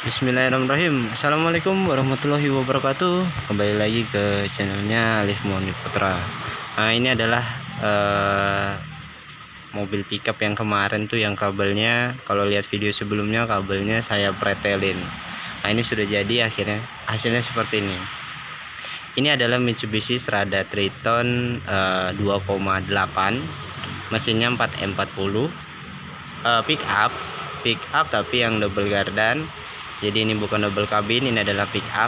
Bismillahirrahmanirrahim. Assalamualaikum warahmatullahi wabarakatuh. Kembali lagi ke channelnya Alif Moni Putra. Nah, ini adalah mobil pickup yang kemarin tuh, yang kabelnya, kalau lihat video sebelumnya, kabelnya saya pretelin. Nah, ini sudah jadi akhirnya. Hasilnya seperti ini. Ini adalah Mitsubishi Strada Triton 2,8, mesinnya 4M40, pick up tapi yang double gardan. Jadi ini bukan double cabin, ini adalah pick up.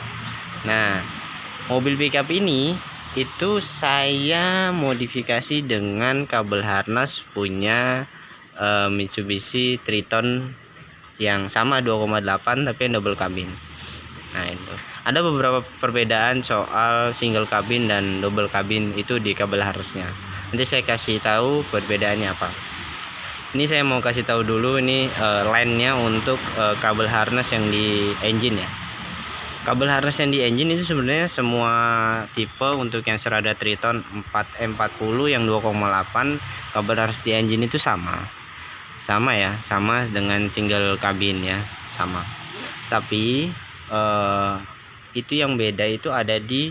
Nah, mobil pick up ini itu saya modifikasi dengan kabel harness punya Mitsubishi Triton yang sama 2,8 tapi yang double cabin. Nah, itu ada beberapa perbedaan soal single cabin dan double cabin itu di kabel harnessnya. Nanti saya kasih tahu perbedaannya apa. Ini saya mau kasih tahu dulu ini line-nya untuk kabel harness yang di engine ya. Kabel harness yang di engine itu sebenarnya semua tipe, untuk yang Strada Triton 4M40 yang 2,8 kabel harness di engine itu sama ya, sama dengan single cabin ya, sama. Tapi itu yang beda itu ada di,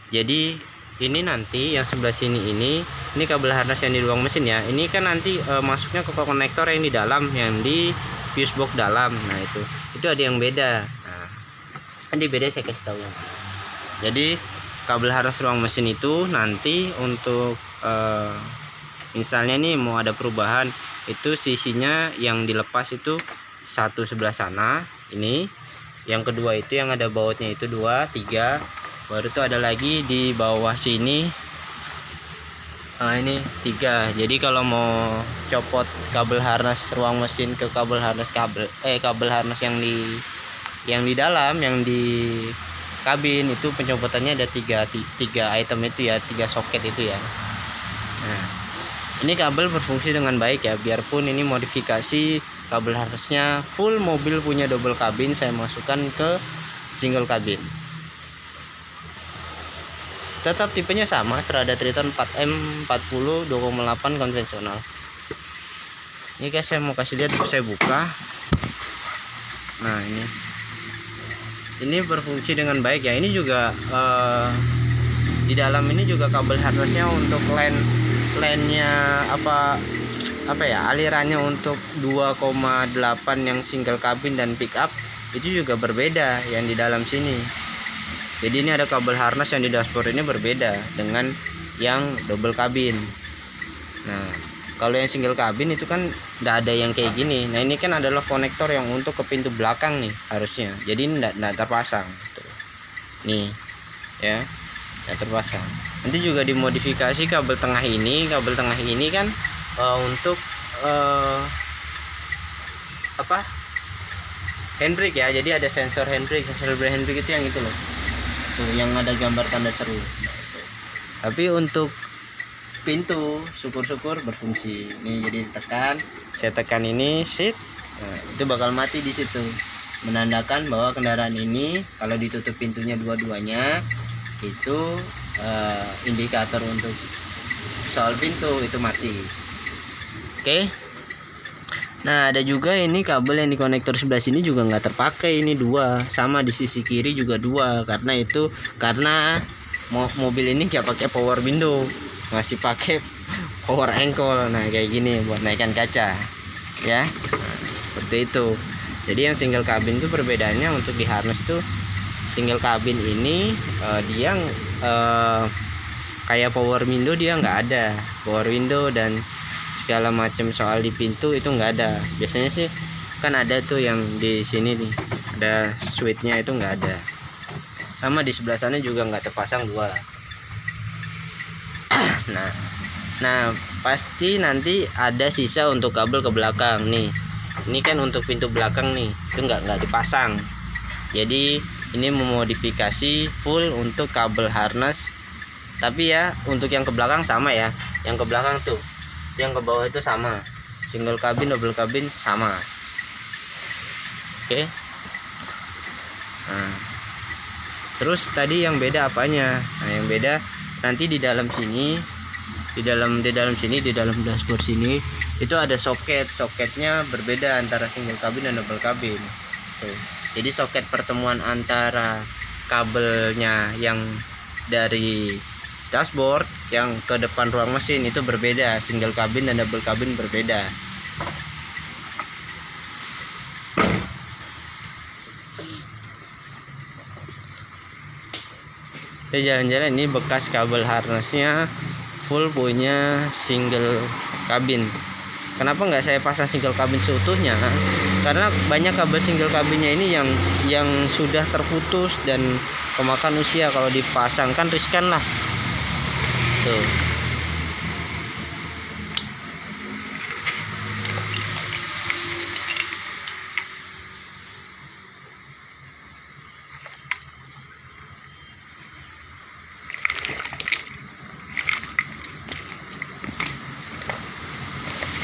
jadi ini nanti yang sebelah sini ini kabel harness yang di ruang mesin ya. Ini kan nanti masuknya ke konektor yang di dalam, yang di fuse box dalam. Nah, itu ada yang beda. Nah, nanti beda saya kasih tahu. Jadi kabel harness ruang mesin itu nanti untuk misalnya nih mau ada perubahan, itu sisinya yang dilepas itu satu sebelah sana ini, yang kedua itu yang ada bautnya itu 2, 3, baru tuh ada lagi di bawah sini ini 3. Jadi kalau mau copot kabel harness ruang mesin ke kabel harness kabel harness yang di dalam, yang di kabin, itu pencopotannya ada 3 item itu ya, 3 soket itu ya. Nah, ini kabel berfungsi dengan baik ya, biarpun ini modifikasi kabel harnessnya full mobil punya double cabin, saya masukkan ke single cabin. Tetap tipenya sama, Strada Triton 4M40 2,8 konvensional. Ini guys, saya mau kasih lihat, saya buka. Nah, ini berfungsi dengan baik ya. Ini juga di dalam ini juga kabel harnessnya untuk line-nya apa ya, alirannya untuk 2,8 yang single cabin dan pick up itu juga berbeda yang di dalam sini. Jadi ini ada kabel harness yang di dashboard ini berbeda dengan yang double cabin. Nah, kalau yang single cabin itu kan tidak ada yang kayak gini. Nah, ini kan adalah konektor yang untuk ke pintu belakang nih harusnya. Jadi ini tidak terpasang. Tuh. Nih, ya, tidak terpasang. Nanti juga dimodifikasi kabel tengah ini. Kabel tengah ini kan untuk handbrake ya. Jadi ada sensor handbrake itu yang itu loh. Tuh, yang ada gambar tanda seru. Tapi untuk pintu syukur-syukur berfungsi. Nih, jadi saya tekan ini sit. Nah, itu bakal mati di situ. Menandakan bahwa kendaraan ini kalau ditutup pintunya dua-duanya itu indikator untuk soal pintu itu mati. Oke. Nah, ada juga ini kabel yang di konektor sebelah sini juga nggak terpakai, ini 2, sama di sisi kiri juga 2, karena mobil ini nggak pakai power window, masih pakai power ankle. Nah, kayak gini buat naikkan kaca ya. Nah, seperti itu. Jadi yang single cabin itu perbedaannya untuk di harness tuh, single cabin ini dia kayak power window, dia nggak ada power window dan segala macam soal di pintu itu nggak ada. Biasanya sih kan ada tuh yang di sini nih, ada switchnya, itu nggak ada. Sama di sebelah sana juga nggak terpasang 2. nah pasti nanti ada sisa untuk kabel ke belakang nih. Ini kan untuk pintu belakang nih, itu nggak dipasang. Jadi ini memodifikasi full untuk kabel harness. Tapi ya untuk yang ke belakang sama ya, yang ke belakang tuh, yang ke bawah itu sama, single cabin double cabin sama. Oke. Nah, terus tadi yang beda apanya? Nah, yang beda nanti di dalam sini, di dalam dashboard sini itu ada soketnya berbeda antara single cabin dan double cabin. tuh. Jadi soket pertemuan antara kabelnya yang dari dashboard yang ke depan ruang mesin itu berbeda, single kabin dan double kabin berbeda. Jalan-jalan ini bekas kabel harnessnya full punya single kabin. Kenapa nggak saya pasang single kabin seutuhnya? Karena banyak kabel single kabinnya ini yang sudah terputus dan kemakan usia. Kalau dipasang kan riskan lah tuh.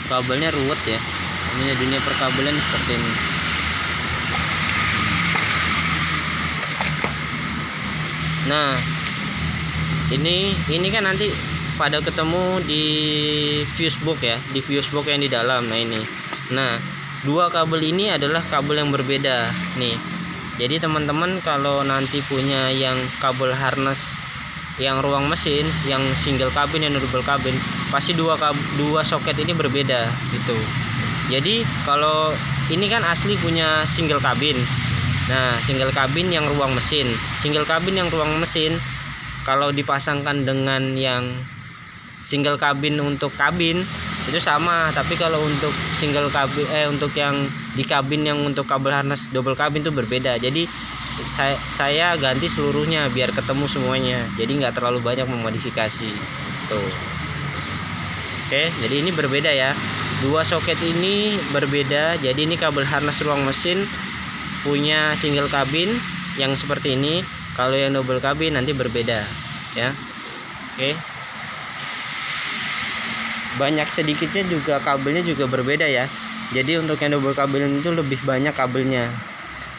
Kabelnya ruwet ya, ini dunia perkabelan seperti ini. Nah ini kan nanti pada ketemu di fuse box ya, di fuse box yang di dalam. Nah dua kabel ini adalah kabel yang berbeda nih. Jadi teman-teman kalau nanti punya yang kabel harness yang ruang mesin, yang single kabin dan double kabin, pasti dua soket ini berbeda gitu. Jadi kalau ini kan asli punya single kabin. Nah single kabin yang ruang mesin, single kabin yang ruang mesin kalau dipasangkan dengan yang single kabin untuk kabin itu sama, tapi kalau untuk single kabin untuk yang di kabin yang untuk kabel harness double kabin itu berbeda. Jadi saya ganti seluruhnya biar ketemu semuanya, jadi nggak terlalu banyak memodifikasi tuh. Oke, jadi ini berbeda ya, dua soket ini berbeda. Jadi ini kabel harness ruang mesin punya single kabin yang seperti ini, kalau yang double kabin nanti berbeda ya. Oke, banyak sedikitnya juga kabelnya juga berbeda ya. Jadi untuk yang double kabin itu lebih banyak kabelnya.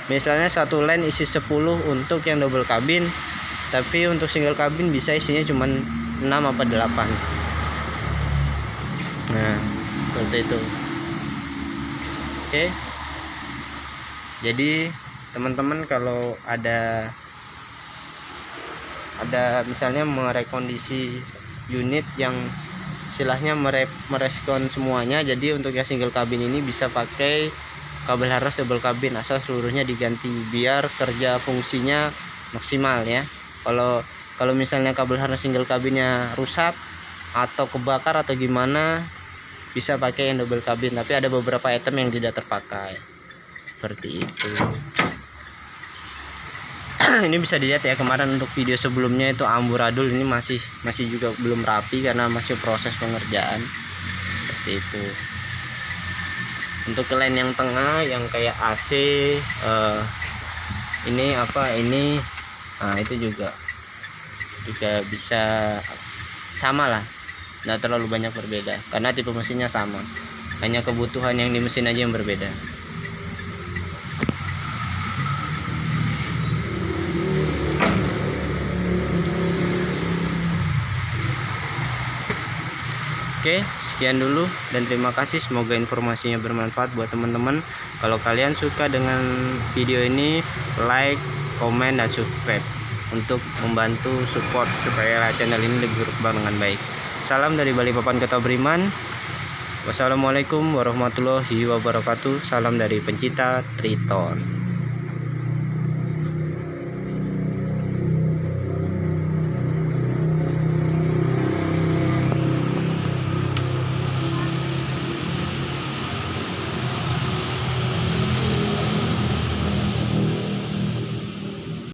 Misalnya satu line isi 10 untuk yang double kabin, tapi untuk single kabin bisa isinya cuma 6 apa 8. Nah seperti itu. Oke, jadi teman-teman kalau ada misalnya merekondisi unit yang istilahnya merespon semuanya, jadi untuk yang single kabin ini bisa pakai kabel harness double kabin asal seluruhnya diganti biar kerja fungsinya maksimal ya. Kalau misalnya kabel harness single kabinnya rusak atau kebakar atau gimana, bisa pakai yang double kabin, tapi ada beberapa item yang tidak terpakai seperti itu. Ini bisa dilihat ya, kemarin untuk video sebelumnya itu amburadul, ini masih juga belum rapi karena masih proses pengerjaan seperti itu. Untuk line yang tengah yang kayak AC ini nah itu juga bisa sama lah, nggak terlalu banyak berbeda karena tipe mesinnya sama, hanya kebutuhan yang di mesin aja yang berbeda. Oke, sekian dulu dan terima kasih, semoga informasinya bermanfaat buat teman-teman. Kalau kalian suka dengan video ini, like, komen, dan subscribe untuk membantu support supaya channel ini lebih berkembang dengan baik. Salam dari Balikpapan Kota Beriman. Wassalamualaikum warahmatullahi wabarakatuh. Salam dari pencinta Triton.